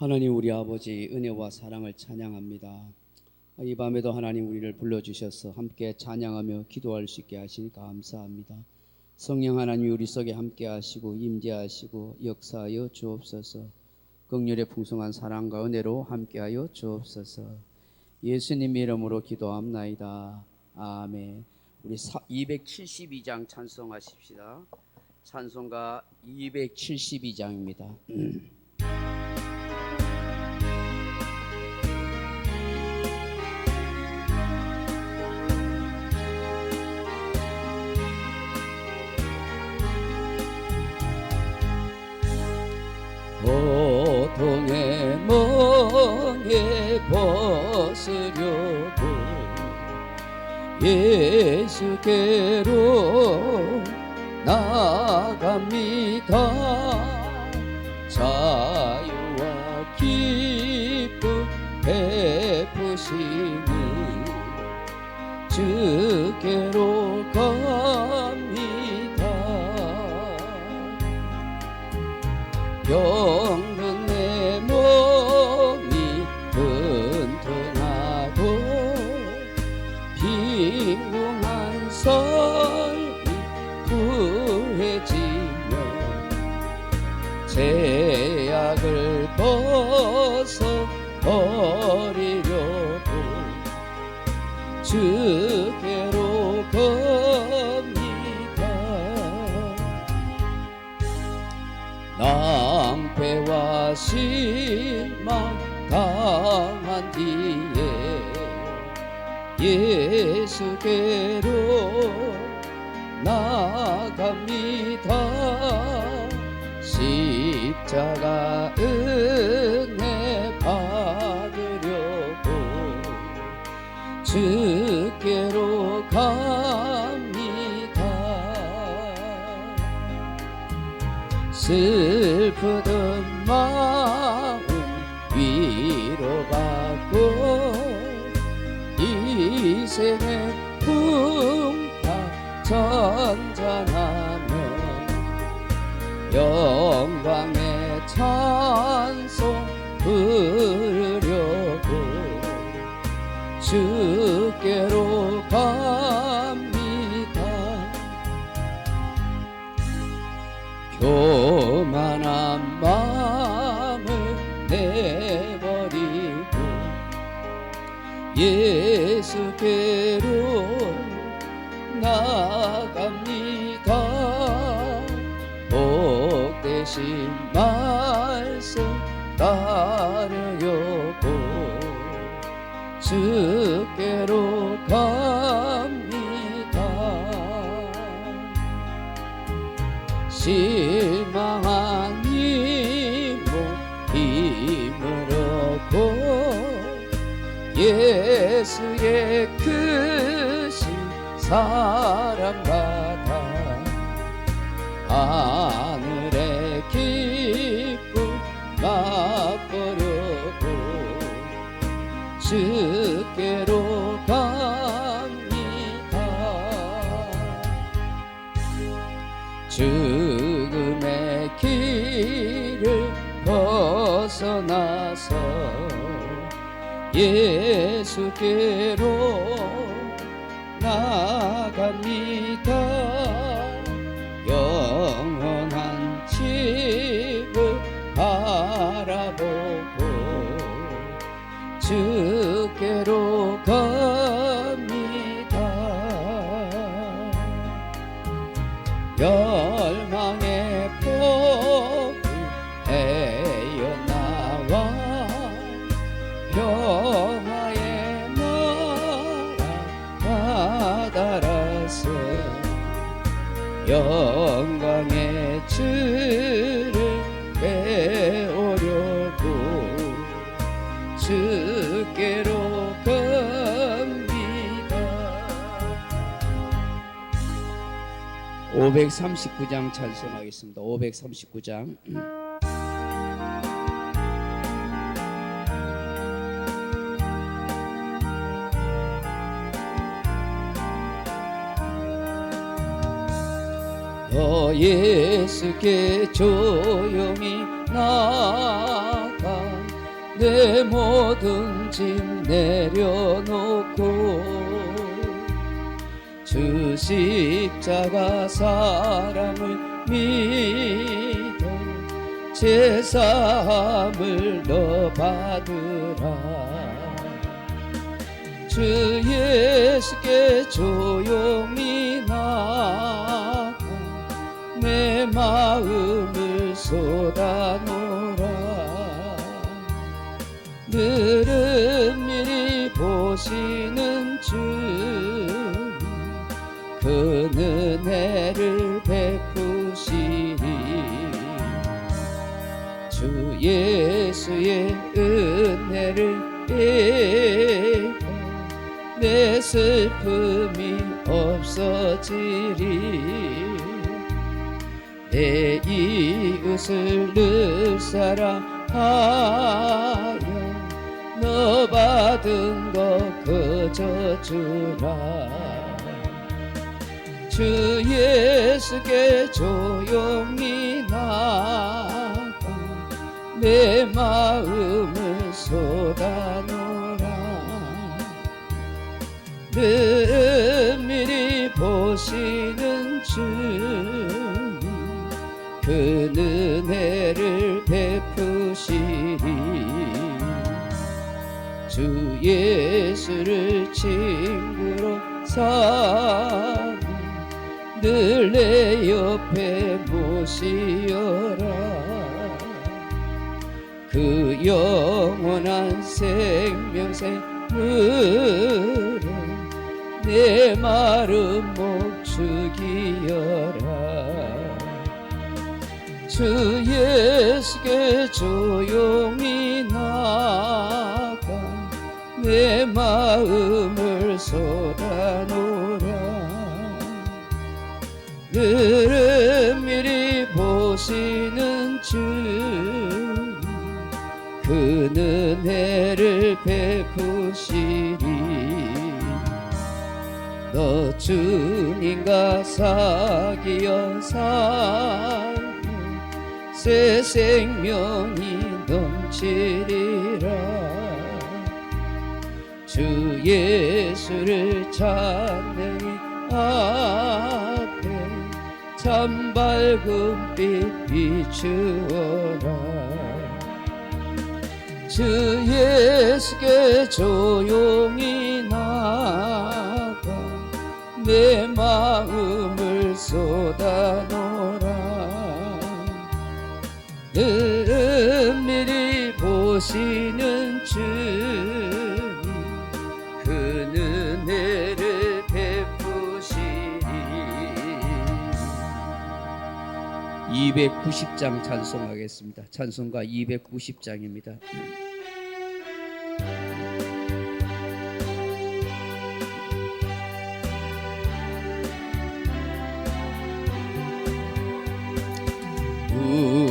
하나님 우리 아버지 은혜와 사랑을 찬양합니다. 이 밤에도 하나님 우리를 불러주셔서 함께 찬양하며 기도할 수 있게 하시니까 감사합니다. 성령 하나님 우리 속에 함께 하시고 임재하시고 역사하여 주옵소서. 긍휼의 풍성한 사랑과 은혜로 함께하여 주옵소서. 예수님 이름으로 기도합나이다. 아멘. 우리 272장 찬송하십시다. 찬송가 272장입니다. 고통의 멍에 벗으려고 예수께로 나갑니다. 자유와 기쁨 베푸시는 주께로 갑니다. 병든 내 몸이 튼튼하고 빈궁한 삶이 구해지며 죄악을 벗어버리려고 주께로 갑니다. 낭패와 실망 당한 뒤에 예수께로 나갑니다. 십자가 은혜 받으려고 주께로 갑니다. 슬프던 마음 위로받고 이 생의 풍파 전전하며 영광의 찬송 부르려고 주께로 갑니다. 교만한 마음을 내버리고 예수께로 나갑니다. 복되신 말씀 따르려고 주께로 갑니다. 실망한 이몸 힘을 얻고 예수의 크신 사랑받아 하늘의 기쁨 맛보려고 주께로 갑니다. 죽음의 길을 벗어나서 예수께로 나갑니다. 영원한 집을 바라보고 주께로 갑니다. 멸망의 폭을 헤어나와 평화의 나라 다다라서 영광의 주를 배우려고 주께로 갑니다. 539장 찬송하겠습니다. 539장. 예수께 조용히 나가 내 모든 짐 내려놓고 주 십자가 사랑을 믿어 제사함을 너 받으라. 주 예수께 조용히 나가 내 마음을 쏟아놓으라. 늘은 미리 보시는 주님 그 은혜를 베푸시리. 주 예수의 은혜를 입어 내 슬픔이 없어지리. 내 이웃을 늘 사랑하여 너 받은 것 그저 주라. 주 예수께 조용히 나가 내 마음을 쏟아놓으라. 은밀히 보시는 주님 그 은혜를 베푸시리. 주 예수를 친구로 삼아 늘 내 옆에 모시어라. 그 영원한 생명새 물에 내 마른 목 죽이어라. 주 예수께 조용히 나가 내 마음을 쏟아놓으라. 늘 미리 보시는 주님 그 은혜를 베푸시리. 너 주님과 사귀어 살면 새 생명이 넘치리라. 주 예수를 찾는 이 앞에 참 밝은 빛 비추어라. 주 예수께 조용히 나가 내 마음을 쏟아놓으라. 은밀히 보시는 주님 그 은혜를 베푸시리. 290장 찬송하겠습니다. 찬송가 290장입니다.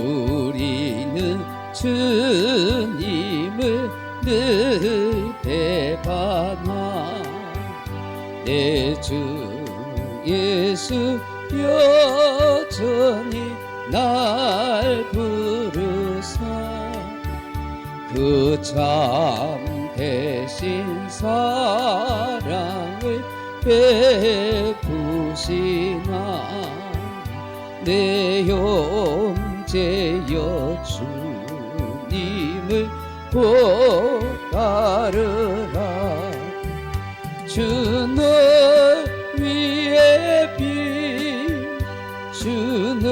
우리는 주님을 늘 배반하 내 주 예수 여전히 날 부르사 그 참 대신 사랑을 베푸시나 내 형제여 주님을 꼭 따르라. 주 너 위에 빛 주 너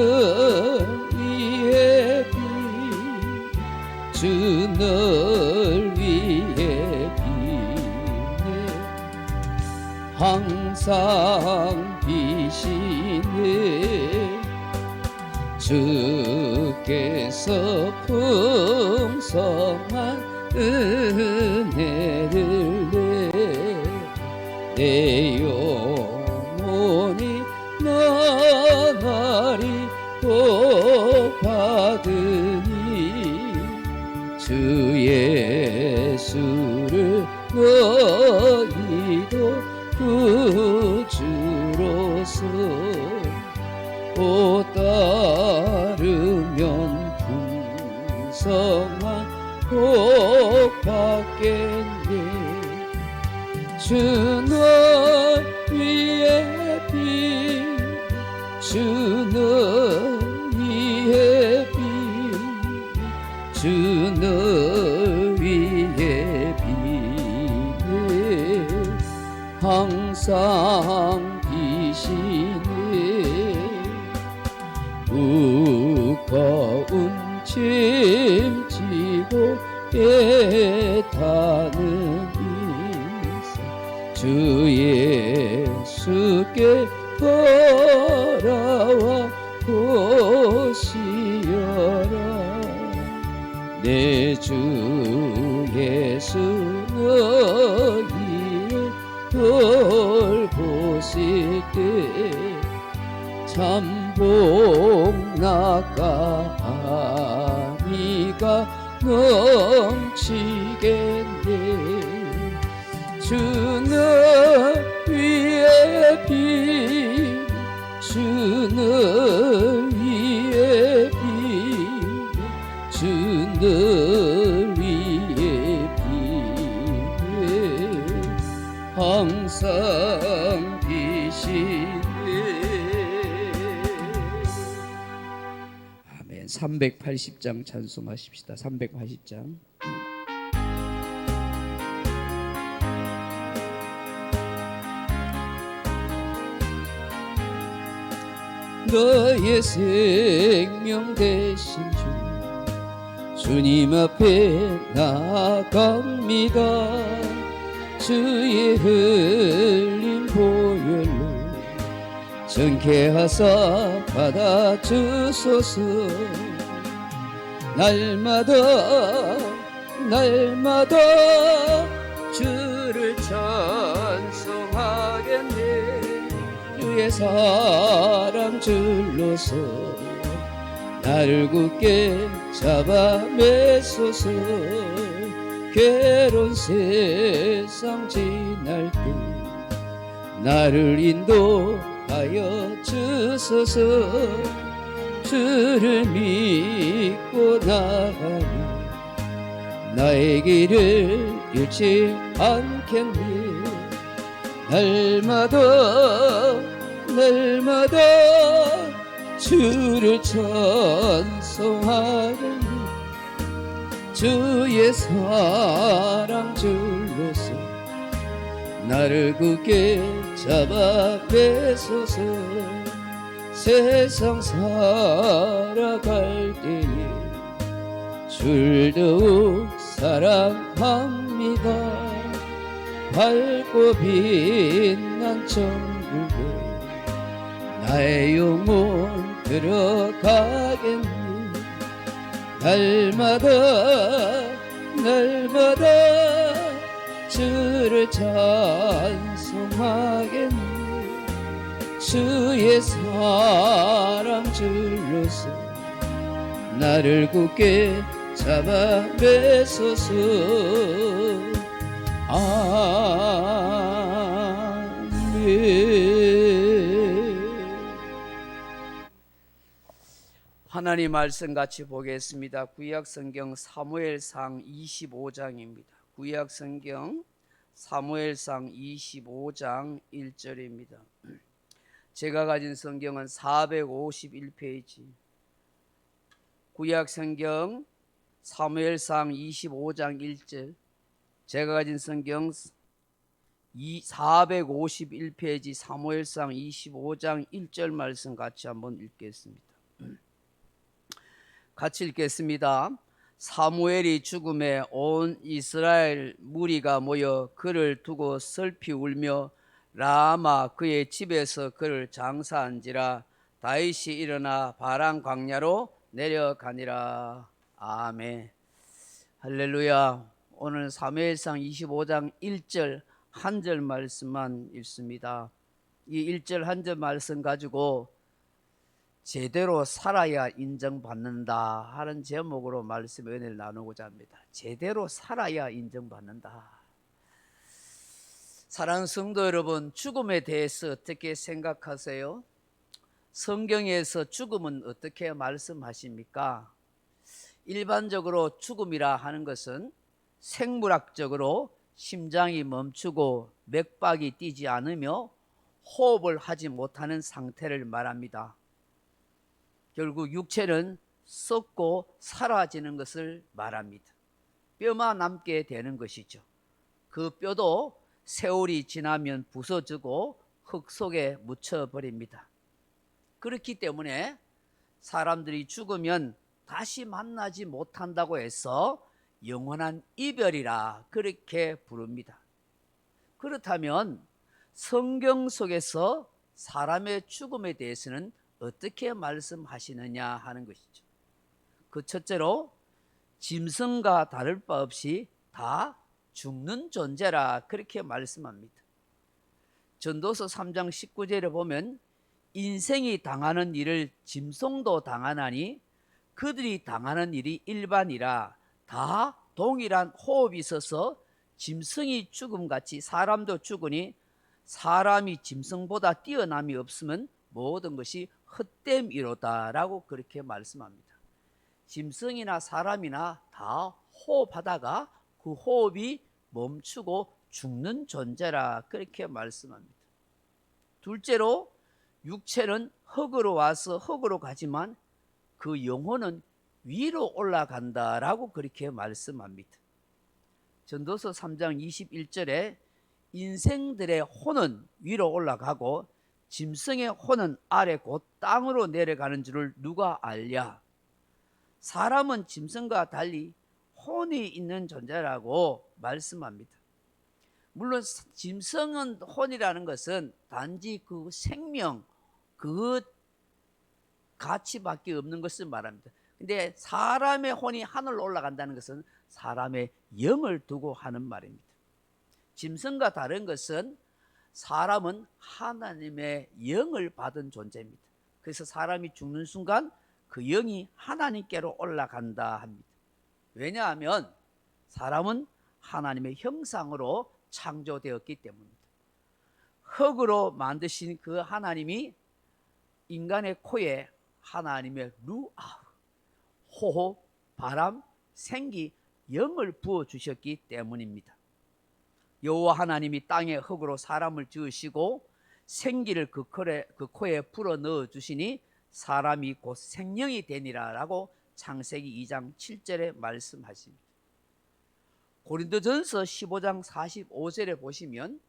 위에 빛 주 너 위에 빛네 항상 비시네. 주께서 풍성한 은혜를 내 영혼이 나날이 복 받으니 주 예수를 너희도 구주로서 오 따르면 풍성한 복 받겠네. 주 너희의 비, 주 너희의 비, 주 너희의 비네. 항상 비시네. 무거운 짐 지고 애타는 인생 주 예수께 돌아와 보시어라. 내 주 예수 너희를 돌보실 때 참복 낙가 아니가 넘치겠네. 주 너희의 비, 주 너희의 비, 주 너희의 비네. 항상 비시네. 380장 찬송하십시다. 380장. 너의 생명 되신 주 주님 앞에 나아갑니다. 주의 흘린 보혈로 정케하사 받아주소서. 날마다 날마다 주를 찬송하겠네. 주의 사랑 줄로서 나를 굳게 잡아 매소서. 괴로운 세상 지날 때 나를 인도하여 주소서. 주를 믿고 나가니 나의 길을 잃지 않겠네. 날마다 날마다 주를 찬송하겠네. 주의 사랑 줄로서 나를 굳게 잡아 매소서. 세상 살아갈 때에 줄 더욱 사랑합니다. 밝고 빛난 천국에 나의 영혼 들어가겠네. 날마다 날마다 주를 찬송하겠네. 주의 사랑 줄로서 나를 굳게 잡아 매소서. 아멘. 하나님 말씀 같이 보겠습니다. 구약성경 사무엘상 25장입니다. 구약성경 사무엘상 25장 1절입니다. 제가 가진 성경은 451페이지. 구약성경 사무엘상 25장 1절. 제가 가진 성경 451페이지 사무엘상 25장 1절 말씀 같이 한번 읽겠습니다. 같이 읽겠습니다. 사무엘이 죽음에 온 이스라엘 무리가 모여 그를 두고 슬피 울며 라마 그의 집에서 그를 장사한지라. 다윗이 일어나 바란 광야로 내려가니라. 아멘. 할렐루야. 오늘 사무엘상 25장 1절 한 절 말씀만 읽습니다. 이 1절 한 절 말씀 가지고 제대로 살아야 인정받는다 하는 제목으로 말씀 은혜를 나누고자 합니다. 제대로 살아야 인정받는다. 사랑하는 성도 여러분, 죽음에 대해서 어떻게 생각하세요? 성경에서 죽음은 어떻게 말씀하십니까? 일반적으로 죽음이라 하는 것은 생물학적으로 심장이 멈추고 맥박이 뛰지 않으며 호흡을 하지 못하는 상태를 말합니다. 결국 육체는 썩고 사라지는 것을 말합니다. 뼈만 남게 되는 것이죠. 그 뼈도 세월이 지나면 부서지고 흙 속에 묻혀버립니다. 그렇기 때문에 사람들이 죽으면 다시 만나지 못한다고 해서 영원한 이별이라 그렇게 부릅니다. 그렇다면 성경 속에서 사람의 죽음에 대해서는 어떻게 말씀하시느냐 하는 것이죠. 그 첫째로 짐승과 다를 바 없이 다 죽는 존재라 그렇게 말씀합니다. 전도서 3장 19절에 보면 인생이 당하는 일을 짐승도 당하나니 그들이 당하는 일이 일반이라 다 동일한 호흡이 있어서 짐승이 죽음같이 사람도 죽으니 사람이 짐승보다 뛰어남이 없으면 모든 것이 헛됨이로다 라고 그렇게 말씀합니다. 짐승이나 사람이나 다 호흡하다가 그 호흡이 멈추고 죽는 존재라 그렇게 말씀합니다. 둘째로 육체는 흙으로 와서 흙으로 가지만 그 영혼은 위로 올라간다라고 그렇게 말씀합니다. 전도서 3장 21절에 인생들의 혼은 위로 올라가고 짐승의 혼은 아래 곧 땅으로 내려가는 줄을 누가 알랴. 사람은 짐승과 달리 혼이 있는 존재라고 말씀합니다. 물론 짐승은 혼이라는 것은 단지 그 생명, 그 가치밖에 없는 것을 말합니다. 근데 사람의 혼이 하늘로 올라간다는 것은 사람의 영을 두고 하는 말입니다. 짐승과 다른 것은 사람은 하나님의 영을 받은 존재입니다. 그래서 사람이 죽는 순간 그 영이 하나님께로 올라간다 합니다. 왜냐하면 사람은 하나님의 형상으로 창조되었기 때문입니다. 흙으로 만드신 그 하나님이 인간의 코에 하나님의 루아, 호흡, 바람, 생기, 영을 부어주셨기 때문입니다. 여호와 하나님이 땅의 흙으로 사람을 지으시고 생기를 그 코에 불어 넣어 주시니 사람이 곧 생명이 되니라 라고 창세기 2장 7절에 말씀하십니다. 고린도전서 15장 45절에 보시면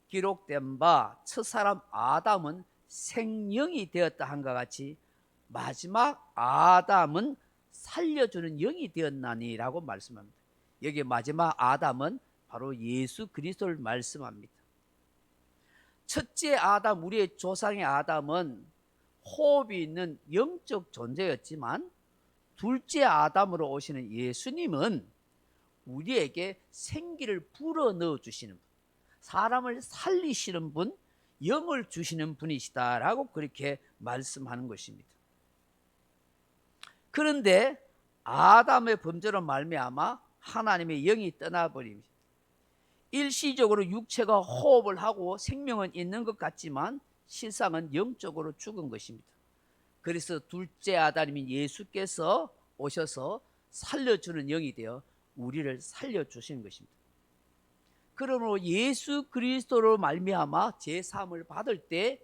기록된 바 첫사람 아담은 생명이 되었다 한것 같이 마지막 아담은 살려주는 영이 되었나니 라고 말씀합니다. 여기 마지막 아담은 바로 예수 그리스도를 말씀합니다. 첫째 아담, 우리의 조상의 아담은 호흡이 있는 영적 존재였지만 둘째 아담으로 오시는 예수님은 우리에게 생기를 불어넣어 주시는 분, 사람을 살리시는 분, 영을 주시는 분이시다라고 그렇게 말씀하는 것입니다. 그런데 아담의 범죄로 말미암아 하나님의 영이 떠나버립니다. 일시적으로 육체가 호흡을 하고 생명은 있는 것 같지만 실상은 영적으로 죽은 것입니다. 그래서 둘째 아담인 예수께서 오셔서 살려주는 영이 되어 우리를 살려주시는 것입니다. 그러므로 예수 그리스도로 말미암아 제사함을 받을 때,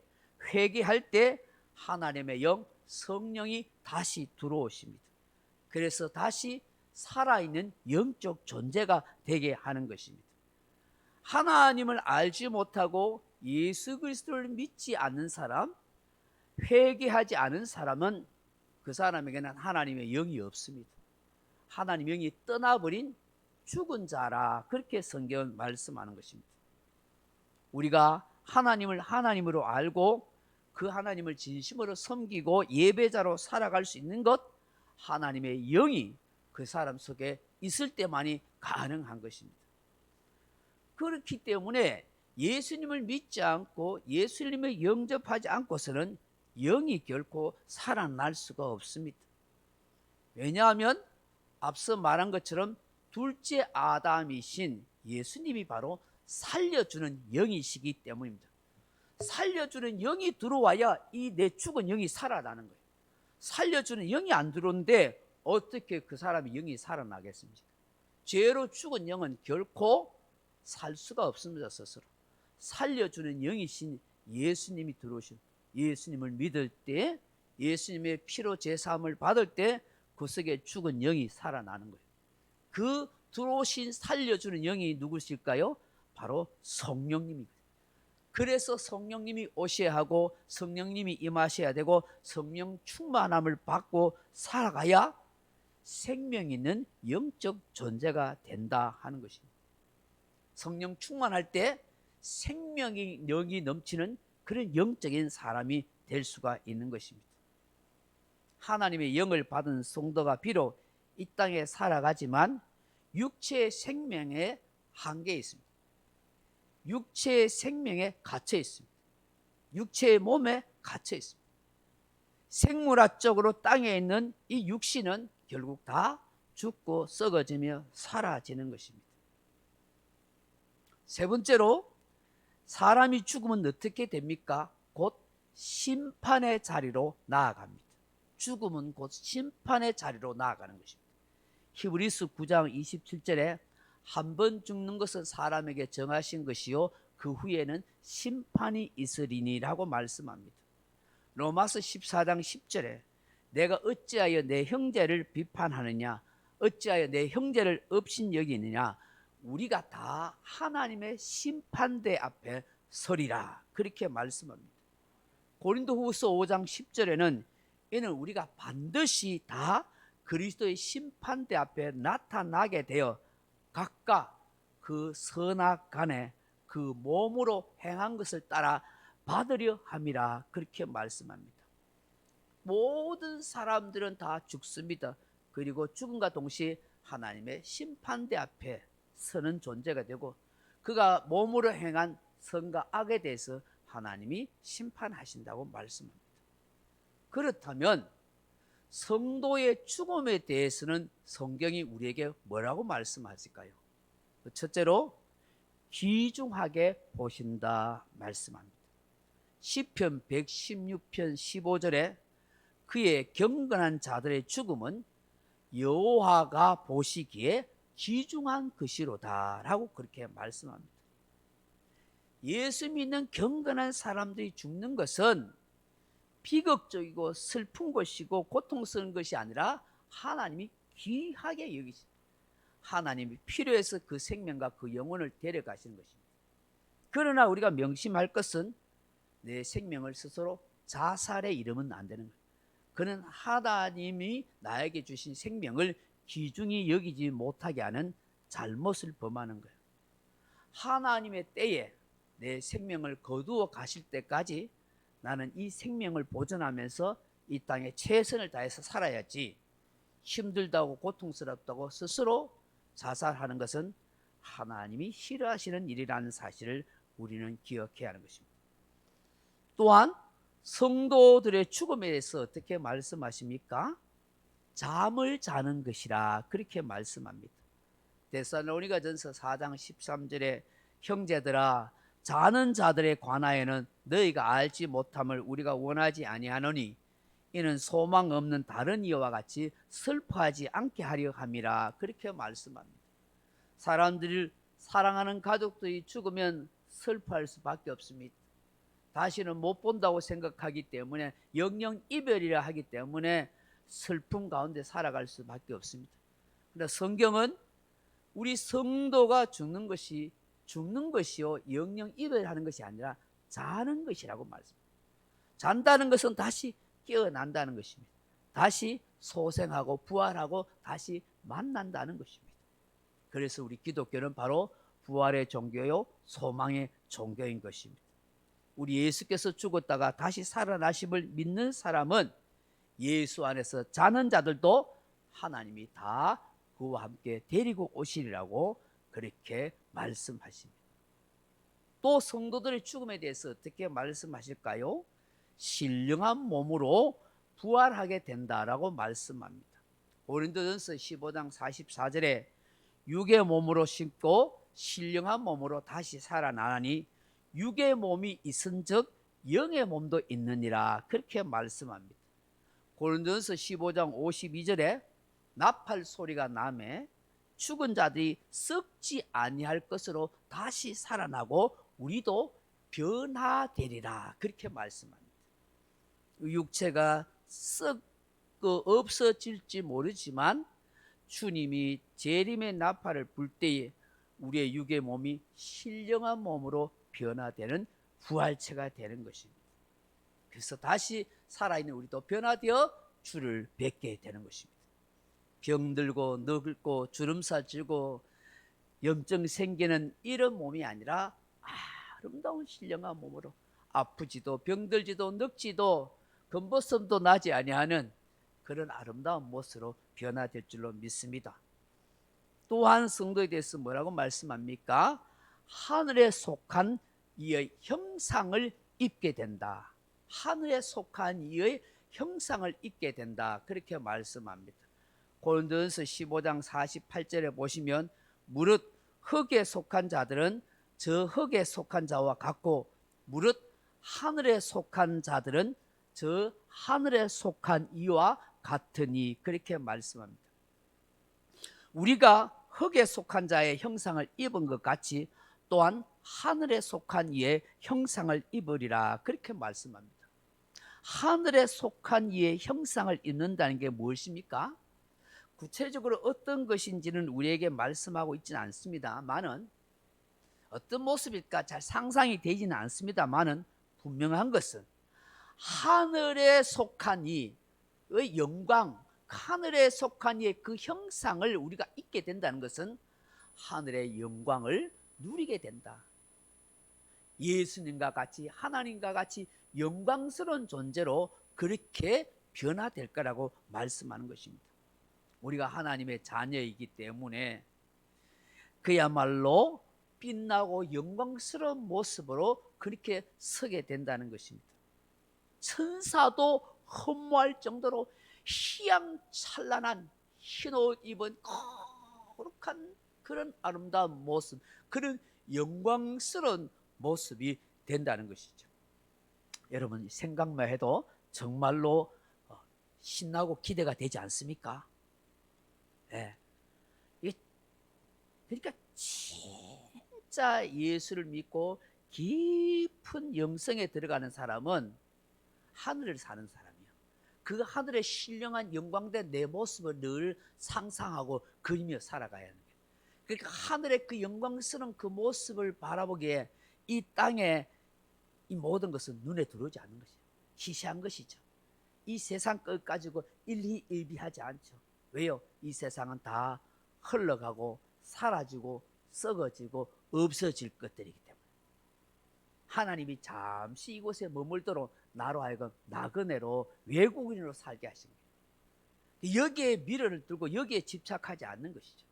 회개할 때 하나님의 영, 성령이 다시 들어오십니다. 그래서 다시 살아있는 영적 존재가 되게 하는 것입니다. 하나님을 알지 못하고 예수 그리스도를 믿지 않는 사람, 회개하지 않은 사람은 그 사람에게는 하나님의 영이 없습니다. 하나님의 영이 떠나버린 죽은 자라 그렇게 성경은 말씀하는 것입니다. 우리가 하나님을 하나님으로 알고 그 하나님을 진심으로 섬기고 예배자로 살아갈 수 있는 것, 하나님의 영이 그 사람 속에 있을 때만이 가능한 것입니다. 그렇기 때문에 예수님을 믿지 않고 예수님을 영접하지 않고서는 영이 결코 살아날 수가 없습니다. 왜냐하면 앞서 말한 것처럼 둘째 아담이신 예수님이 바로 살려주는 영이시기 때문입니다. 살려주는 영이 들어와야 이 내 죽은 영이 살아나는 거예요. 살려주는 영이 안 들어오는데 어떻게 그 사람의 영이 살아나겠습니까? 죄로 죽은 영은 결코 살 수가 없습니다. 스스로 살려주는 영이신 예수님이 들어오신, 예수님을 믿을 때, 예수님의 피로 제사함을 받을 때 그 속에 죽은 영이 살아나는 거예요. 그 들어오신 살려주는 영이 누구실까요? 바로 성령님이. 그래서 성령님이 오셔야 하고 성령님이 임하셔야 되고 성령 충만함을 받고 살아가야 생명 있는 영적 존재가 된다 하는 것입니다. 성령 충만할 때 생명이 영이 넘치는 그런 영적인 사람이 될 수가 있는 것입니다. 하나님의 영을 받은 성도가 비록 이 땅에 살아가지만 육체의 생명에 한계에 있습니다. 육체의 생명에 갇혀 있습니다. 육체의 몸에 갇혀 있습니다. 생물학적으로 땅에 있는 이 육신은 결국 다 죽고 썩어지며 사라지는 것입니다. 세 번째로, 사람이 죽으면 어떻게 됩니까? 곧 심판의 자리로 나아갑니다. 죽음은 곧 심판의 자리로 나아가는 것입니다. 히브리서 9장 27절에 한 번 죽는 것은 사람에게 정하신 것이요 그 후에는 심판이 있으리니라고 말씀합니다. 로마서 14장 10절에 내가 어찌하여 내 형제를 비판하느냐, 어찌하여 내 형제를 업신여기느냐, 우리가 다 하나님의 심판대 앞에 서리라, 그렇게 말씀합니다. 고린도후서 5장 10절에는 이는 우리가 반드시 다 그리스도의 심판대 앞에 나타나게 되어 각각 그 선악간에 그 몸으로 행한 것을 따라 받으려 함이라, 그렇게 말씀합니다. 모든 사람들은 다 죽습니다. 그리고 죽음과 동시에 하나님의 심판대 앞에 서는 존재가 되고 그가 몸으로 행한 선과 악에 대해서 하나님이 심판하신다고 말씀합니다. 그렇다면 성도의 죽음에 대해서는 성경이 우리에게 뭐라고 말씀하실까요? 첫째로 귀중하게 보신다 말씀합니다. 시편 116편 15절에 그의 경건한 자들의 죽음은 여호와가 보시기에 귀중한 것이로다 라고 그렇게 말씀합니다. 예수 믿는 경건한 사람들이 죽는 것은 비극적이고 슬픈 것이고 고통스러운 것이 아니라 하나님이 귀하게 여기십니다. 하나님이 필요해서 그 생명과 그 영혼을 데려가시는 것입니다. 그러나 우리가 명심할 것은 내 생명을 스스로 자살에 이르면 안 되는 거예요. 그는 하나님이 나에게 주신 생명을 귀중히 여기지 못하게 하는 잘못을 범하는 거예요. 하나님의 때에 내 생명을 거두어 가실 때까지 나는 이 생명을 보존하면서 이 땅에 최선을 다해서 살아야지, 힘들다고 고통스럽다고 스스로 자살하는 것은 하나님이 싫어하시는 일이라는 사실을 우리는 기억해야 하는 것입니다. 또한 성도들의 죽음에 대해서 어떻게 말씀하십니까? 잠을 자는 것이라 그렇게 말씀합니다. 데살로니가전서 4장 13절에 형제들아 자는 자들에 관하여는 너희가 알지 못함을 우리가 원하지 아니하노니 이는 소망 없는 다른 이와 같이 슬퍼하지 않게 하려 함이라, 그렇게 말씀합니다. 사람들을 사랑하는 가족들이 죽으면 슬퍼할 수밖에 없습니다. 다시는 못 본다고 생각하기 때문에, 영영 이별이라 하기 때문에 슬픔 가운데 살아갈 수밖에 없습니다. 그러나 성경은 우리 성도가 죽는 것이요 영영 이별하는 것이 아니라 자는 것이라고 말씀합니다. 잔다는 것은 다시 깨어난다는 것입니다. 다시 소생하고 부활하고 다시 만난다는 것입니다. 그래서 우리 기독교는 바로 부활의 종교요 소망의 종교인 것입니다. 우리 예수께서 죽었다가 다시 살아나심을 믿는 사람은 예수 안에서 자는 자들도 하나님이 다 그와 함께 데리고 오시리라고 그렇게 말씀하십니다. 또 성도들의 죽음에 대해서 어떻게 말씀하실까요? 신령한 몸으로 부활하게 된다라고 말씀합니다. 고린도전서 15장 44절에 육의 몸으로 심고 신령한 몸으로 다시 살아나니 육의 몸이 있은즉 영의 몸도 있느니라, 그렇게 말씀합니다. 고린도전서 15장 52절에 나팔 소리가 나매 죽은 자들이 썩지 아니할 것으로 다시 살아나고 우리도 변화되리라. 그렇게 말씀합니다. 육체가 없어질지 모르지만 주님이 재림의 나팔을 불 때에 우리의 육의 몸이 신령한 몸으로 변화되는 부활체가 되는 것입니다. 그래서 다시 살아있는 우리도 변화되어 주를 뵙게 되는 것입니다. 병들고 늙고 주름살 쥐고 염증 생기는 이런 몸이 아니라 아름다운 신령한 몸으로 아프지도 병들지도 늙지도 검버섯도 나지 아니하는 그런 아름다운 모습으로 변화될 줄로 믿습니다. 또한 성도에 대해서 뭐라고 말씀합니까? 하늘에 속한 이의 형상을 입게 된다. 하늘에 속한 이의 형상을 입게 된다. 그렇게 말씀합니다. 고린도전서 15장 48절에 보시면 무릇 흙에 속한 자들은 저 흙에 속한 자와 같고 무릇 하늘에 속한 자들은 저 하늘에 속한 이와 같으니 그렇게 말씀합니다. 우리가 흙에 속한 자의 형상을 입은 것 같이 또한 하늘에 속한 이의 형상을 입으리라 그렇게 말씀합니다. 하늘에 속한 이의 형상을 입는다는 게 무엇입니까? 구체적으로 어떤 것인지는 우리에게 말씀하고 있지는 않습니다만은 어떤 모습일까 잘 상상이 되지는 않습니다만은 분명한 것은 하늘에 속한 이의 영광, 하늘에 속한 이의 그 형상을 우리가 입게 된다는 것은 하늘의 영광을 누리게 된다. 예수님과 같이 하나님과 같이 영광스러운 존재로 그렇게 변화될 거라고 말씀하는 것입니다. 우리가 하나님의 자녀이기 때문에 그야말로 빛나고 영광스러운 모습으로 그렇게 서게 된다는 것입니다. 천사도 허무할 정도로 희양찬란한 흰옷 입은 거룩한 그런 아름다운 모습, 그런 영광스러운 모습이 된다는 것이죠. 여러분 생각만 해도 정말로 신나고 기대가 되지 않습니까? 네. 그러니까 진짜 예수를 믿고 깊은 영성에 들어가는 사람은 하늘을 사는 사람이에요. 그 하늘의 신령한 영광된 내 모습을 늘 상상하고 그리며 살아가야 하는 거예요. 그러니까 하늘의 그 영광스러운 그 모습을 바라보기에 이 땅에 이 모든 것은 눈에 들어오지 않는 것이에요. 시시한 것이죠. 이 세상 것 가지고 일희일비하지 않죠. 왜요? 이 세상은 다 흘러가고 사라지고 썩어지고 없어질 것들이기 때문에 하나님이 잠시 이곳에 머물도록 나로 하여금 나그네로 외국인으로 살게 하신 거예요. 여기에 미련을 두고 여기에 집착하지 않는 것이죠.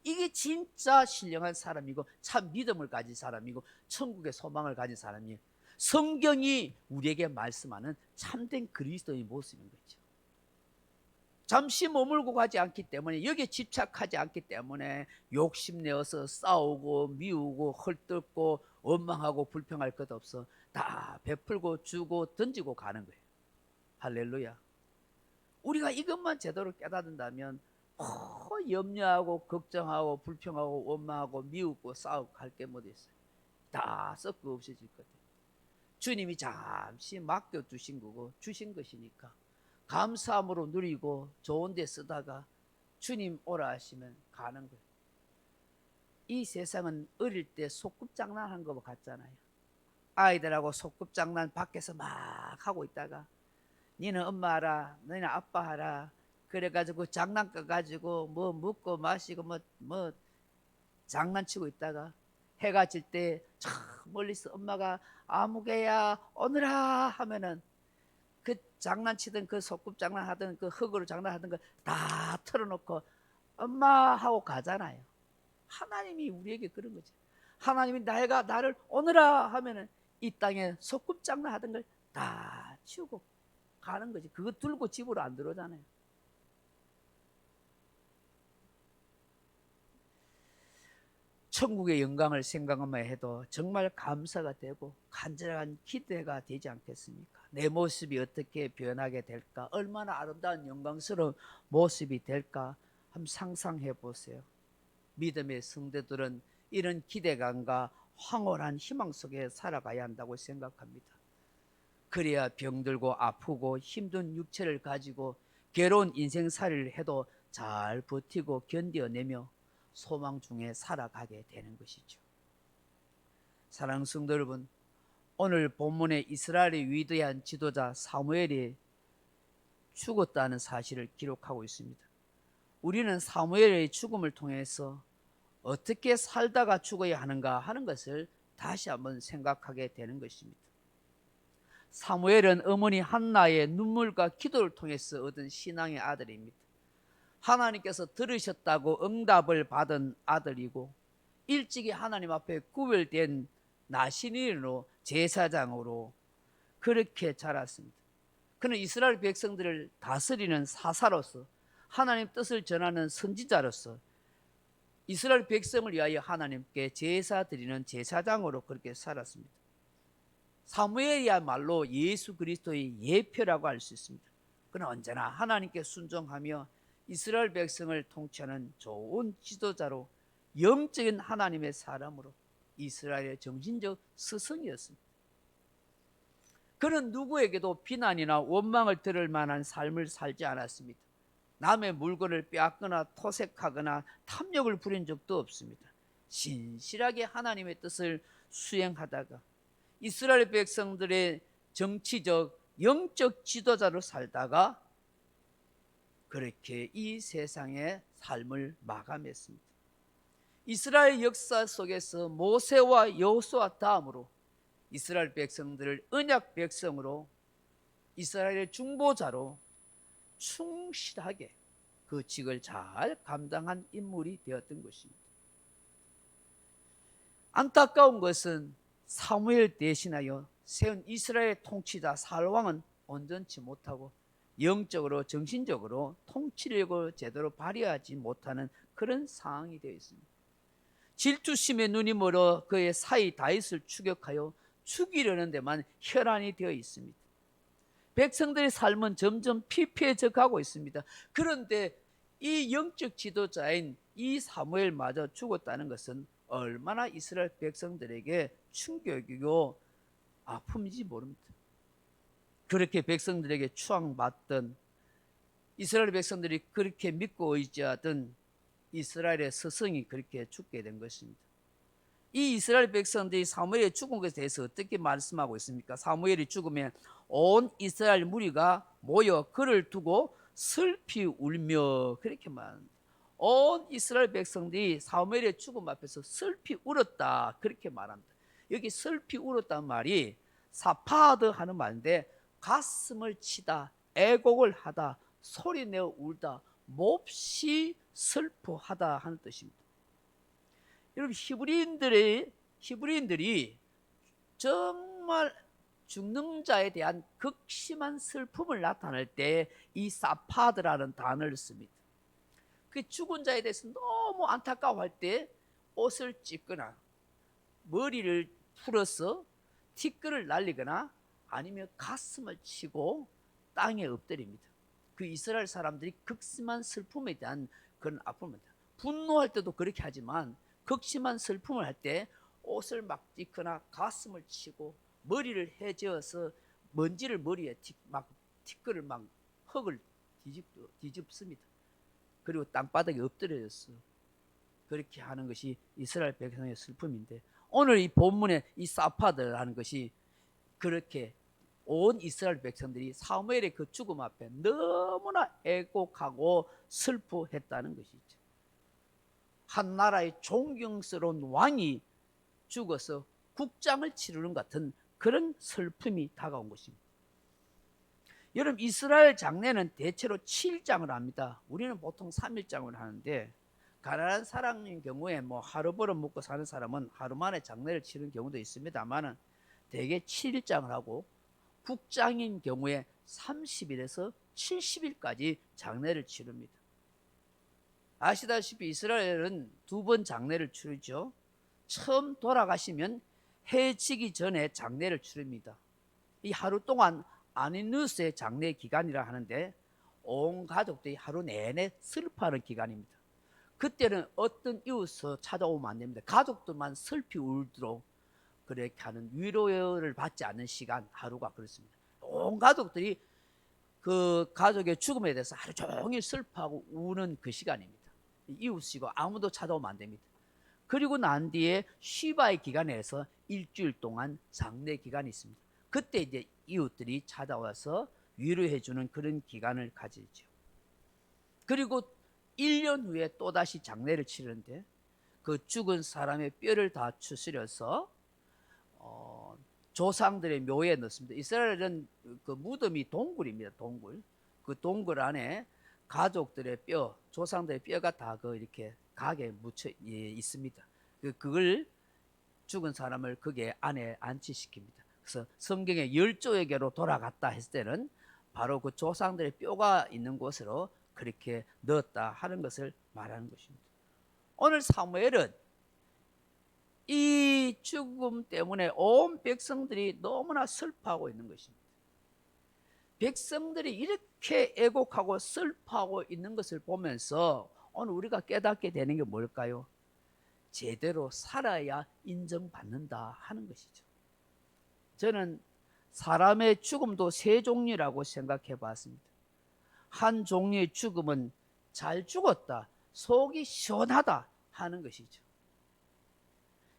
이게 진짜 신령한 사람이고 참 믿음을 가진 사람이고 천국의 소망을 가진 사람이에요. 성경이 우리에게 말씀하는 참된 그리스도의 모습인 거죠. 잠시 머물고 가지 않기 때문에 여기에 집착하지 않기 때문에 욕심내어서 싸우고 미우고 헐뜯고 원망하고 불평할 것 없어 다 베풀고 주고 던지고 가는 거예요. 할렐루야. 우리가 이것만 제대로 깨닫는다면 염려하고 걱정하고 불평하고 원망하고 미우고 싸우고 할 게 뭐 있어요. 다 썩고 없어질 것 같아요. 주님이 잠시 맡겨주신 거고 주신 것이니까 감사함으로 누리고 좋은 데 쓰다가 주님 오라 하시면 가는 거예요. 이 세상은 어릴 때 소꿉장난한 거 같잖아요. 아이들하고 소꿉장난 밖에서 막 하고 있다가 니는 엄마 하라 너희는 아빠 하라 그래가지고 장난감 가지고 뭐 먹고 마시고 뭐 장난치고 있다가 해가 질 때 저 멀리서 엄마가 아무개야 오너라 하면은 그 장난치던 그 소꿉장난 하던 그 흙으로 장난하던 거 다 털어놓고 엄마 하고 가잖아요. 하나님이 우리에게 그런 거죠. 하나님이 나를 오너라 하면은 이 땅에 소꿉장난 하던 걸 다 치우고 가는 거지. 그거 들고 집으로 안 들어오잖아요. 천국의 영광을 생각만 해도 정말 감사가 되고 간절한 기대가 되지 않겠습니까? 내 모습이 어떻게 변하게 될까? 얼마나 아름다운 영광스러운 모습이 될까? 한번 상상해 보세요. 믿음의 성도들은 이런 기대감과 황홀한 희망 속에 살아가야 한다고 생각합니다. 그래야 병들고 아프고 힘든 육체를 가지고 괴로운 인생살이를 해도 잘 버티고 견뎌내며 소망 중에 살아가게 되는 것이죠. 사랑하는 성도 여러분, 오늘 본문에 이스라엘의 위대한 지도자 사무엘이 죽었다는 사실을 기록하고 있습니다. 우리는 사무엘의 죽음을 통해서 어떻게 살다가 죽어야 하는가 하는 것을 다시 한번 생각하게 되는 것입니다. 사무엘은 어머니 한나의 눈물과 기도를 통해서 얻은 신앙의 아들입니다. 하나님께서 들으셨다고 응답을 받은 아들이고 일찍이 하나님 앞에 구별된 나신인으로 제사장으로 그렇게 자랐습니다. 그는 이스라엘 백성들을 다스리는 사사로서 하나님 뜻을 전하는 선지자로서 이스라엘 백성을 위하여 하나님께 제사 드리는 제사장으로 그렇게 살았습니다. 사무엘이야말로 예수 그리스도의 예표라고 할 수 있습니다. 그는 언제나 하나님께 순종하며 이스라엘 백성을 통치하는 좋은 지도자로 영적인 하나님의 사람으로 이스라엘의 정신적 스승이었습니다. 그는 누구에게도 비난이나 원망을 들을 만한 삶을 살지 않았습니다. 남의 물건을 빼앗거나 토색하거나 탐욕을 부린 적도 없습니다. 신실하게 하나님의 뜻을 수행하다가 이스라엘 백성들의 정치적, 영적 지도자로 살다가 그렇게 이 세상의 삶을 마감했습니다. 이스라엘 역사 속에서 모세와 여호수아 다음으로 이스라엘 백성들을 언약 백성으로 이스라엘의 중보자로 충실하게 그 직을 잘 감당한 인물이 되었던 것입니다. 안타까운 것은 사무엘 대신하여 세운 이스라엘 통치자 살왕은 온전치 못하고 영적으로 정신적으로 통치력을 제대로 발휘하지 못하는 그런 상황이 되어 있습니다. 질투심에 눈이 멀어 그의 사위 다윗을 추격하여 죽이려는 데만 혈안이 되어 있습니다. 백성들의 삶은 점점 피폐해져 가고 있습니다. 그런데 이 영적 지도자인 이 사무엘마저 죽었다는 것은 얼마나 이스라엘 백성들에게 충격이고 아픔인지 모릅니다. 그렇게 백성들에게 추앙받던 이스라엘 백성들이 그렇게 믿고 의지하던 이스라엘의 스승이 그렇게 죽게 된 것입니다. 이 이스라엘 백성들이 사무엘의 죽은 것에 대해서 어떻게 말씀하고 있습니까? 사무엘이 죽으면 온 이스라엘 무리가 모여 그를 두고 슬피 울며 그렇게 말합니다. 온 이스라엘 백성들이 사무엘의 죽음 앞에서 슬피 울었다 그렇게 말합니다. 여기 슬피 울었다는 말이 사파드 하는 말인데 가슴을 치다, 애곡을 하다, 소리내어 울다, 몹시 슬퍼하다 하는 뜻입니다. 여러분 히브리인들이 정말 죽는 자에 대한 극심한 슬픔을 나타낼 때 이 사파드라는 단어를 씁니다. 그 죽은 자에 대해서 너무 안타까워할 때 옷을 찢거나 머리를 풀어서 티끌을 날리거나 아니면 가슴을 치고 땅에 엎드립니다. 그 이스라엘 사람들이 극심한 슬픔에 대한 그런 아픔입니다. 분노할 때도 그렇게 하지만 극심한 슬픔을 할 때 옷을 막 찢거나 가슴을 치고 머리를 해저어서 먼지를 머리에 막 티끌을 막 흙을 뒤집습니다. 그리고 땅바닥에 엎드려졌어. 그렇게 하는 것이 이스라엘 백성의 슬픔인데 오늘 이 본문의 이 사파드라는 것이 그렇게 온 이스라엘 백성들이 사무엘의 그 죽음 앞에 너무나 애곡하고 슬퍼했다는 것이죠. 한 나라의 존경스러운 왕이 죽어서 국장을 치르는 같은 그런 슬픔이 다가온 것입니다. 여러분 이스라엘 장례는 대체로 7장을 합니다. 우리는 보통 3일장을 하는데 가난한 사람인 경우에 뭐 하루 벌어 먹고 사는 사람은 하루 만에 장례를 치르는 경우도 있습니다만은 대개 7일장을 하고 국장인 경우에 30일에서 70일까지 장례를 치릅니다. 아시다시피 이스라엘은 2번 장례를 치르죠. 처음 돌아가시면 해 지기 전에 장례를 치릅니다. 이 하루 동안 아니누스의 장례 기간이라 하는데 온 가족들이 하루 내내 슬퍼하는 기간입니다. 그때는 어떤 이웃을 찾아오면 안 됩니다. 가족들만 슬피 울도록 그렇게 하는, 위로를 받지 않는 시간, 하루가 그렇습니다. 온 가족들이 그 가족의 죽음에 대해서 하루 종일 슬퍼하고 우는 그 시간입니다. 이웃이고 아무도 찾아오면 안 됩니다. 그리고 난 뒤에 쉬바의 기간에서 일주일 동안 장례 기간이 있습니다. 그때 이제 이웃들이 찾아와서 위로해주는 그런 기간을 가지죠. 그리고 1년 후에 또다시 장례를 치르는데, 그 죽은 사람의 뼈를 다 추스려서 조상들의 묘에 넣습니다. 이스라엘은 그 무덤이 동굴입니다. 동굴. 그 동굴 안에 가족들의 뼈, 조상들의 뼈가 다 이렇게 각에 묻혀 있습니다. 그걸 죽은 사람을 거기에 안에 안치시킵니다. 그래서 성경에 열조에게로 돌아갔다 했을 때는 바로 그 조상들의 뼈가 있는 곳으로 그렇게 넣었다 하는 것을 말하는 것입니다. 오늘 사무엘은 이 죽음 때문에 온 백성들이 너무나 슬퍼하고 있는 것입니다. 백성들이 이렇게 애곡하고 슬퍼하고 있는 것을 보면서 오늘 우리가 깨닫게 되는 게 뭘까요? 제대로 살아야 인정받는다 하는 것이죠. 저는 사람의 죽음도 세 종류라고 생각해 봤습니다. 한 종류의 죽음은 잘 죽었다, 속이 시원하다 하는 것이죠.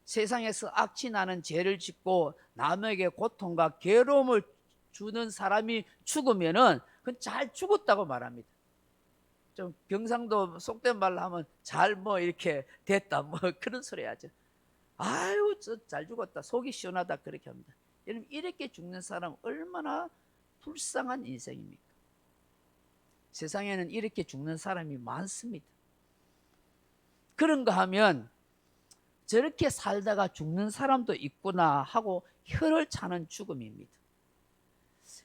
세상에서 악취 나는 죄를 짓고 남에게 고통과 괴로움을 주는 사람이 죽으면은 그건 잘 죽었다고 말합니다. 좀 경상도 속된 말로 하면 잘 이렇게 됐다 그런 소리 하죠. 아유, 잘 죽었다, 속이 시원하다, 그렇게 합니다. 여러분, 이렇게 죽는 사람 얼마나 불쌍한 인생입니까? 세상에는 이렇게 죽는 사람이 많습니다. 그런가 하면 저렇게 살다가 죽는 사람도 있구나 하고 혀를 차는 죽음입니다.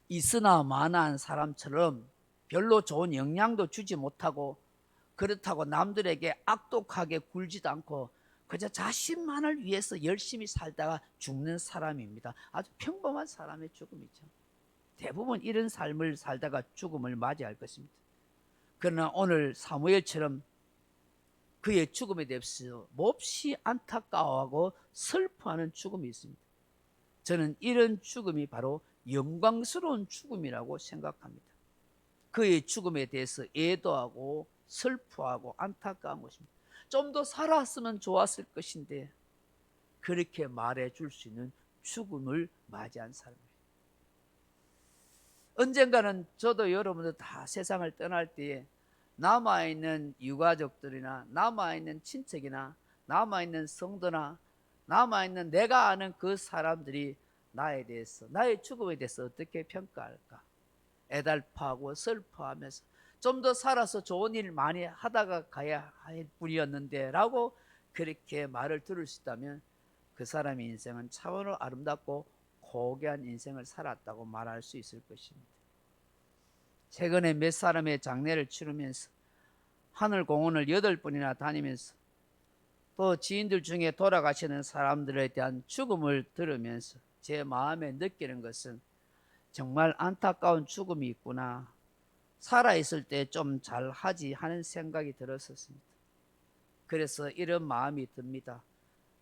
있으나 마나한 사람처럼 별로 좋은 영향도 주지 못하고, 그렇다고 남들에게 악독하게 굴지도 않고 그저 자신만을 위해서 열심히 살다가 죽는 사람입니다. 아주 평범한 사람의 죽음이죠. 대부분 이런 삶을 살다가 죽음을 맞이할 것입니다. 그러나 오늘 사무엘처럼 그의 죽음에 대해서 몹시 안타까워하고 슬퍼하는 죽음이 있습니다. 저는 이런 죽음이 바로 영광스러운 죽음이라고 생각합니다. 그의 죽음에 대해서 애도하고 슬퍼하고 안타까운 것입니다. 좀 더 살았으면 좋았을 것인데 그렇게 말해줄 수 있는 죽음을 맞이한 사람입니다. 언젠가는 저도 여러분들 다 세상을 떠날 때에 남아있는 유가족들이나 남아있는 친척이나 남아있는 성도나 남아있는 내가 아는 그 사람들이 나에 대해서, 나의 죽음에 대해서 어떻게 평가할까? 애달파하고 슬퍼하면서 좀 더 살아서 좋은 일 많이 하다가 가야 할 뿐이었는데 라고 그렇게 말을 들을 수 있다면 그 사람의 인생은 차원으로 아름답고 고귀한 인생을 살았다고 말할 수 있을 것입니다. 최근에 몇 사람의 장례를 치르면서 하늘공원을 8번이나 다니면서 또 지인들 중에 돌아가시는 사람들에 대한 죽음을 들으면서 제 마음에 느끼는 것은 정말 안타까운 죽음이 있구나, 살아있을 때 좀 잘하지 하는 생각이 들었었습니다. 그래서 이런 마음이 듭니다.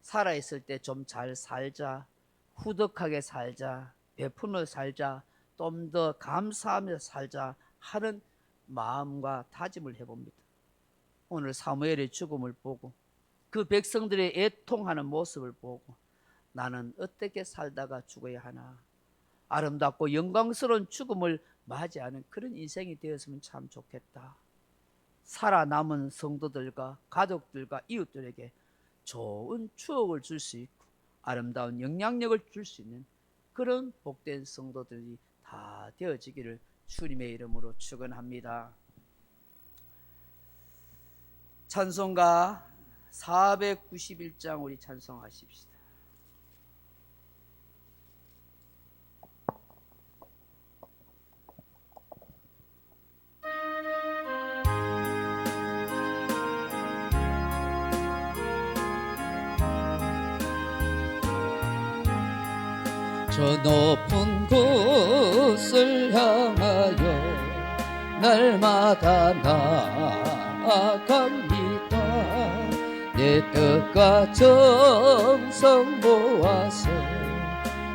살아있을 때 좀 잘 살자, 후덕하게 살자, 베풀며 살자, 좀 더 감사하며 살자 하는 마음과 다짐을 해봅니다. 오늘 사무엘의 죽음을 보고 그 백성들의 애통하는 모습을 보고 나는 어떻게 살다가 죽어야 하나, 아름답고 영광스러운 죽음을 맞이하는 그런 인생이 되었으면 참 좋겠다. 살아남은 성도들과 가족들과 이웃들에게 좋은 추억을 줄 수 있고 아름다운 영향력을 줄 수 있는 그런 복된 성도들이 다 되어지기를 주님의 이름으로 축원합니다. 찬송가 491장 우리 찬송하십시다. 저 높은 곳을 향하여 날마다 나아갑니다. 내 뜻과 정성 모아서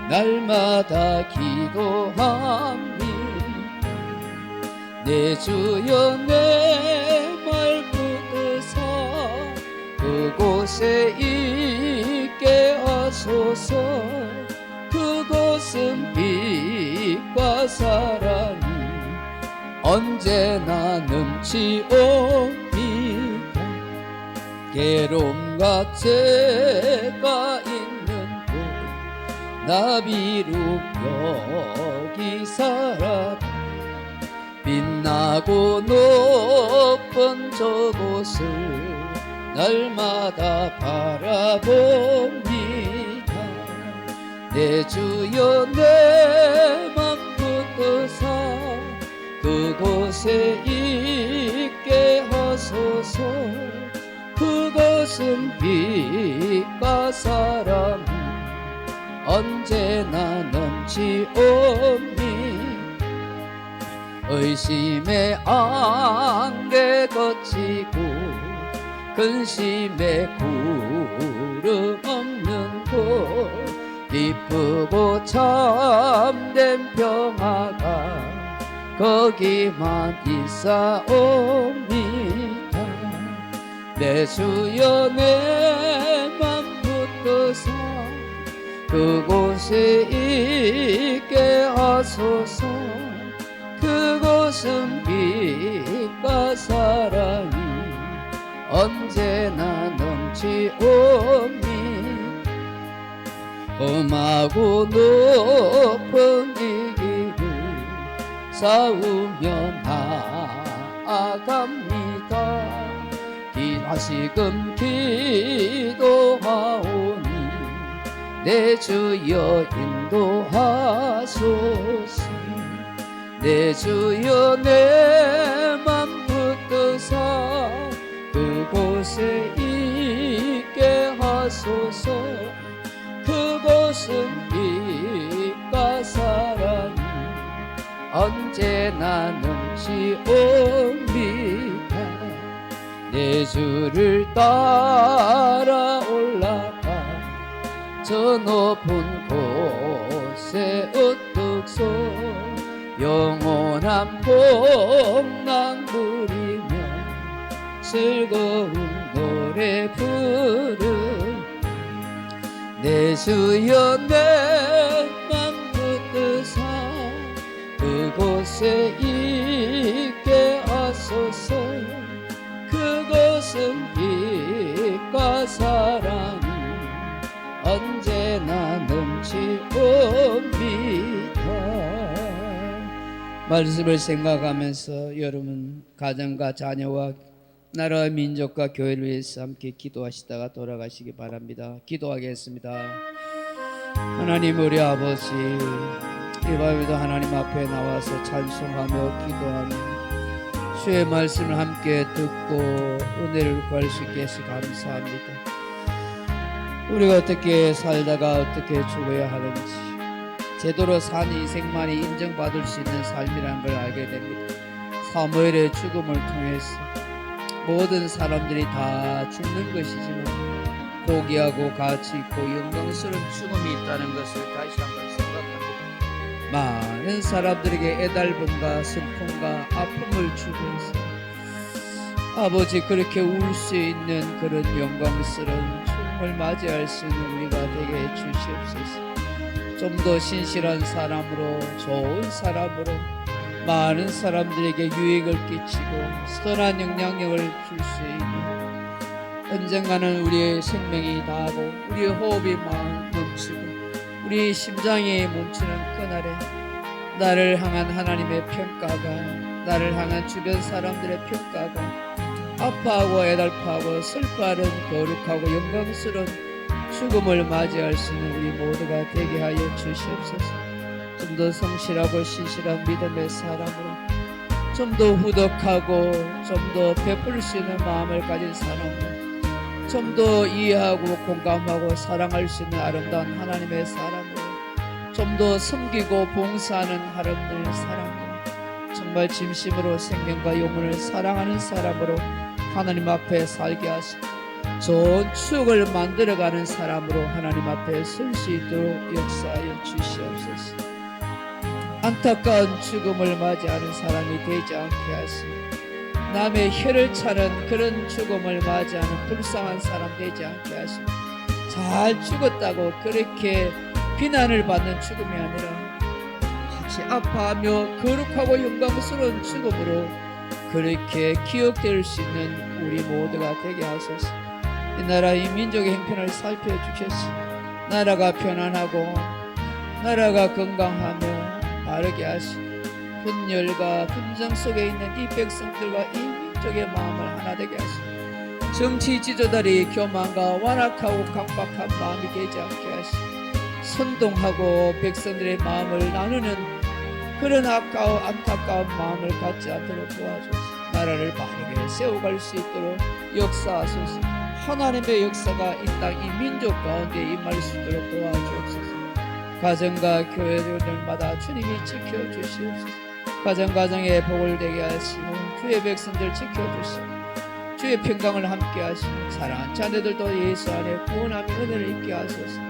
날마다 기도합니다. 내 주여 내 말 붙드사 그곳에 있게 하소서. 그곳은 빛과 사랑이 언제나 넘치옵니다. 괴로움과 죄가 있는 곳 나비로 여기 살아 빛나고 높은 저곳을 날마다 바라봅니다. 내 주여 내 맘 붙드사 그곳에 있게 하소서. 그것은 빛과 사랑이 언제나 넘치옵니다. 의심의 안개 거치고 근심의 구름 없는 곳 기쁘고 참된 평화가 거기만 있사옵니다. 내 주여 내 맘 붙드사 그곳에 있게 하소서. 그곳은 빛과 사랑이 언제나 넘치옵니다. 험하고 높은 이 길을 싸우며 나아갑니다. 다시금 기도하오니 내 주여 인도하소서. 내 주여 내 맘 붙드사 그곳에 있게 하소서. 그곳은 빛과 사랑이 언제나 넘치옵니다. 내 주를 따라 올라가 저 높은 곳에 우뚝 서 영원한 복락 누리며 즐거운 노래 부르. 내 주여 내 맘 붙드사 그곳에 있게 하소서. 그곳은 빛과 사랑이 언제나 넘치옵니다. 말씀을 생각하면서 여러분 가정과 자녀와 나라와 민족과 교회를 위해서 함께 기도하시다가 돌아가시기 바랍니다. 기도하겠습니다. 하나님 우리 아버지, 이 밤에도 하나님 앞에 나와서 찬송하며 기도하며 주의 말씀을 함께 듣고 은혜를 구할 수 있게 해서 감사합니다. 우리가 어떻게 살다가 어떻게 죽어야 하는지 제대로 산 인생만이 인정받을 수 있는 삶이라는 걸 알게 됩니다. 사무엘의 죽음을 통해서 모든 사람들이 다 죽는 것이지만 고귀하고 가치 있고 영광스러운 죽음이 있다는 것을 다시 한번 생각합니다. 많은 사람들에게 애달픔과 슬픔과 아픔을 주고 있어 아버지 그렇게 울 수 있는 그런 영광스러운 죽음을 맞이할 수 있는 우리가 되게 해 주시옵소서. 좀 더 신실한 사람으로 좋은 사람으로 많은 사람들에게 유익을 끼치고 선한 영향력을 줄 수 있는 언젠가는 우리의 생명이 다하고 우리의 호흡이 멈추고 우리의 심장이 멈추는 그날에 나를 향한 하나님의 평가가 나를 향한 주변 사람들의 평가가 아파하고 애달파하고 슬퍼하는 거룩하고 영광스러운 죽음을 맞이할 수 있는 우리 모두가 되게 하여 주시옵소서. 좀 더 성실하고 신실한 믿음의 사람으로 좀 더 후덕하고 좀 더 베풀 수 있는 마음을 가진 사람으로 좀 더 이해하고 공감하고 사랑할 수 있는 아름다운 하나님의 사람으로 좀 더 섬기고 봉사하는 하나님의 사람으로 정말 진심으로 생명과 영혼을 사랑하는 사람으로 하나님 앞에 살게 하시고 좋은 추억을 만들어가는 사람으로 하나님 앞에 설 수 있도록 역사하여 주시옵소서. 안타까운 죽음을 맞이하는 사람이 되지 않게 하시고 남의 혀를 차는 그런 죽음을 맞이하는 불쌍한 사람 되지 않게 하시고 잘 죽었다고 그렇게 비난을 받는 죽음이 아니라 같이 아파하며 거룩하고 영광스러운 죽음으로 그렇게 기억될 수 있는 우리 모두가 되게 하소서. 이 나라의 민족의 형편을 살펴주셔서 나라가 편안하고 나라가 건강하며 바르게 하시고 분열과 분쟁 속에 있는 이 백성들과 이 민족의 마음을 하나 되게 하시고 정치 지도자들이 교만과 완악하고 강박한 마음이 되지 않게 하시고 선동하고 백성들의 마음을 나누는 그런 안타까운 마음을 갖지 않도록 도와주소서. 나라를 바르게 세워갈 수 있도록 역사하소서. 하나님의 역사가 이 땅 이 민족 가운데 임할 수 있도록 도와주옵소서. 가정과 교회들마다 주님이 지켜주시옵소서. 가정가정에 복을 되게 하시고 주의 백성들 지켜주시고 주의 평강을 함께 하시고 사랑하는 자녀들도 예수 안에 구원하며 은혜를 입게 하소서.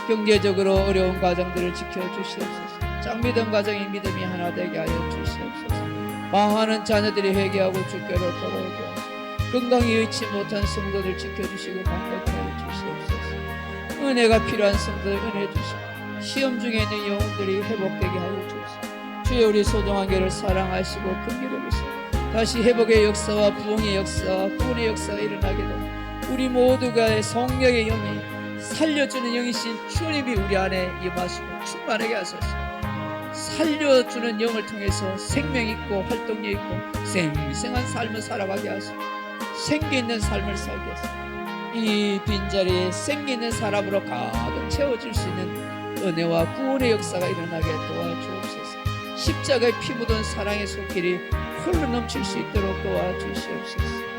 경제적으로 어려운 가정들을 지켜주시옵소서. 짝믿은 가정의 믿음이 하나 되게 하여 주시옵소서. 망하는 자녀들이 회개하고 주께로 돌아오게 하시고 건강히 잃지 못한 성도들 지켜주시고 강력하게 주시옵소서. 은혜가 필요한 성도들 은혜 주시고 시험 중에 있는 영혼들이 회복되게 하여 주시옵소서. 주여 우리 소중한 교회를 사랑하시고 긍휼히 다시 회복의 역사와 부흥의 역사와 구원의 역사가 일어나게 되고 우리 모두가 성령의 영이 살려주는 영이신 주님이 우리 안에 임하시고 충만하게 하소서. 살려주는 영을 통해서 생명 있고 활동력 있고 생생한 삶을 살아가게 하시고 생기 있는 삶을 살게 하시고 이 빈자리에 생기 있는 사람으로 가득 채워질 수 있는 은혜와 구원의 역사가 일어나게 도와주옵소서. 십자가에 피 묻은 사랑의 손길이 홀로 넘칠 수 있도록 도와주시옵소서.